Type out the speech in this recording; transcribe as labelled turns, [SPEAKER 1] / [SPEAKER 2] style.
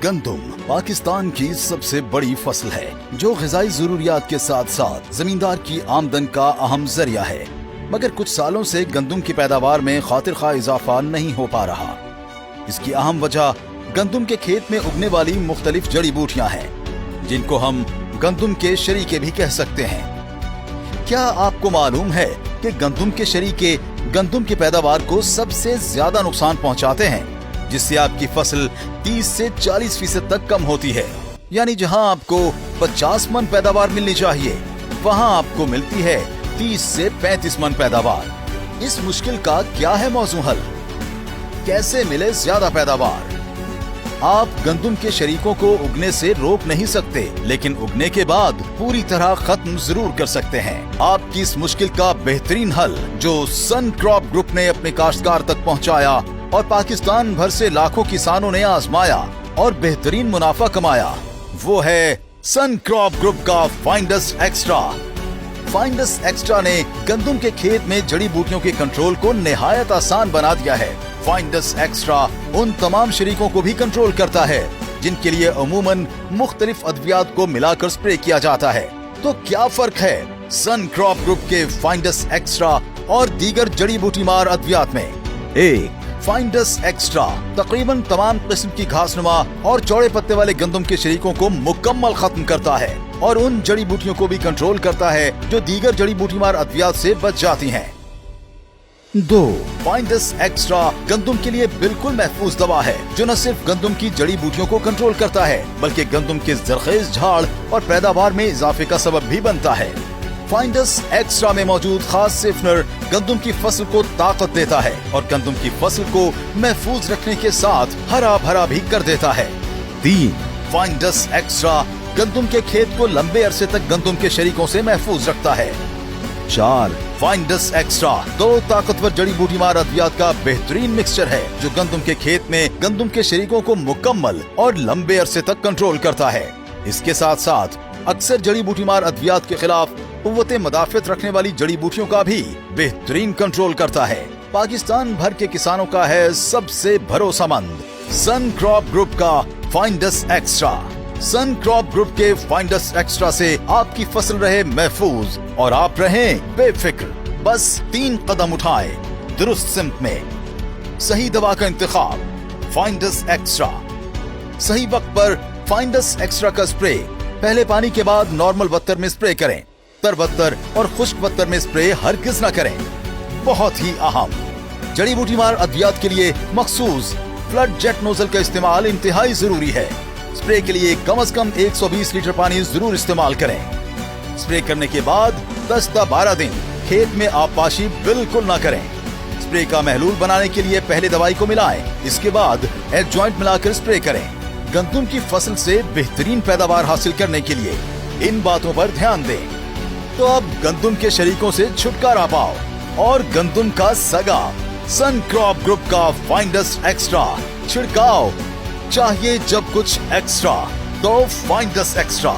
[SPEAKER 1] गंदम पाकिस्तान की सबसे बड़ी फसल है जो ग़िज़ाई ज़रूरियात के साथ साथ जमींदार की आमदन का अहम जरिया है। मगर कुछ सालों से गंदम की पैदावार में खातिर खा इजाफा नहीं हो पा रहा। इसकी अहम वजह गंदम के खेत में उगने वाली मुख्तलिफ जड़ी बूटियां हैं, जिनको हम गंदम के शरीके भी कह सकते हैं। क्या आपको मालूम है कि गंदम के शरीके गंदम की पैदावार को सबसे ज्यादा नुकसान पहुंचाते हैं, जिससे आपकी फसल 30 से 40% तक कम होती है। यानी जहां आपको 50 मन पैदावार मिलनी चाहिए, वहां आपको मिलती है 30 से 35 मन पैदावार। इस मुश्किल का क्या है मौजू हल? कैसे मिले ज्यादा पैदावार? आप गंदम के शरीकों को उगने से रोक नहीं सकते, लेकिन उगने के बाद पूरी तरह खत्म जरूर कर सकते हैं। आपकी इस मुश्किल का बेहतरीन हल जो सन क्रॉप ग्रुप ने अपने काश्तकार तक पहुंचाया और पाकिस्तान भर से लाखों किसानों ने आजमाया और बेहतरीन मुनाफा कमाया, वो है सन क्रॉप ग्रुप का फाइंडस एक्स्ट्रा। फाइंडस एक्स्ट्रा ने गंदम के खेत में जड़ी बूटियों के कंट्रोल को निहायत आसान बना दिया है। फाइंडस एक्स्ट्रा उन तमाम शरीकों को भी कंट्रोल करता है जिनके लिए अमूमन मुख्तलिफ अद्वियात को मिलाकर स्प्रे किया जाता है। तो क्या फर्क है सन क्रॉप ग्रुप के फाइंडस एक्स्ट्रा और दीगर जड़ी बूटी मार अद्वियात में? एक, फाइंडस एक्स्ट्रा तकरीबन तमाम किस्म की घासनुमा और चौड़े पत्ते वाले गंदम के शरीकों को मुकम्मल खत्म करता है और उन जड़ी बूटियों को भी कंट्रोल करता है जो दीगर जड़ी बूटी मार अद्वियात से बच जाती हैं। 2, फाइंडस एक्स्ट्रा गंदम के लिए बिल्कुल महफूज दवा है जो न सिर्फ गंदम की जड़ी बूटियों को कंट्रोल करता है बल्कि गंदम के जरखेज झाड़ और पैदावार में इजाफे का सबब भी बनता है। फाइंडस एक्स्ट्रा में मौजूद खास सेफनर गंदम की फसल को ताकत देता है और गंदम की फसल को महफूज रखने के साथ हरा भरा भी कर देता है। 3, फाइंडस एक्स्ट्रा गंदम के खेत को लंबे अरसे तक गंदम के शरीकों से महफूज रखता है। 4, फाइंडस एक्स्ट्रा 2 ताकतवर जड़ी बूटी मार अद्वियात का बेहतरीन मिक्सचर है जो गंदम के खेत में गंदम के शरीकों को मुकम्मल और लंबे अरसे तक कंट्रोल करता है। इसके साथ साथ अक्सर जड़ी बूटी मार अद्वियात के खिलाफ कुव्वते मदाफियत रखने वाली जड़ी बूटियों का भी बेहतरीन कंट्रोल करता है। पाकिस्तान भर के किसानों का है सबसे भरोसामंद सन क्रॉप ग्रुप का फाइंडस एक्स्ट्रा। सन क्रॉप ग्रुप के फाइंडस एक्स्ट्रा से आपकी फसल रहे महफूज और आप रहें बेफिक्र। बस 3 कदम उठाएं दुरुस्त सिमत में। सही दवा का इंतखाब फाइंडस एक्स्ट्रा। सही वक्त पर फाइंडस एक्स्ट्रा का स्प्रे पहले पानी के बाद नॉर्मल बत्तर में स्प्रे करें। तर बत्तर और खुश्क बत्तर में स्प्रे हरगिज न करें। बहुत ही अहम, जड़ी बूटी मार अद्वियात के लिए मखसूस फ्लड जेट नोजल का इस्तेमाल इंतहाई जरूरी है। स्प्रे के लिए कम से कम 120 लीटर पानी जरूर इस्तेमाल करें। स्प्रे करने के बाद 10 से 12 दिन खेत में आबपाशी बिल्कुल ना करें। स्प्रे का महलूल बनाने के लिए पहले दवाई को मिलाएं, इसके बाद एडजॉइंट मिलाकर स्प्रे करें। गंदम की फसल से बेहतरीन पैदावार हासिल करने के लिए इन बातों पर ध्यान दें तो अब गंदम के शरीकों से छुटकारा पाओ और गंदम का सगा सन क्रॉप ग्रुप का फाइंडस एक्स्ट्रा छिड़काओ। चाहिए जब कुछ एक्स्ट्रा तो फाइंडस एक्स्ट्रा।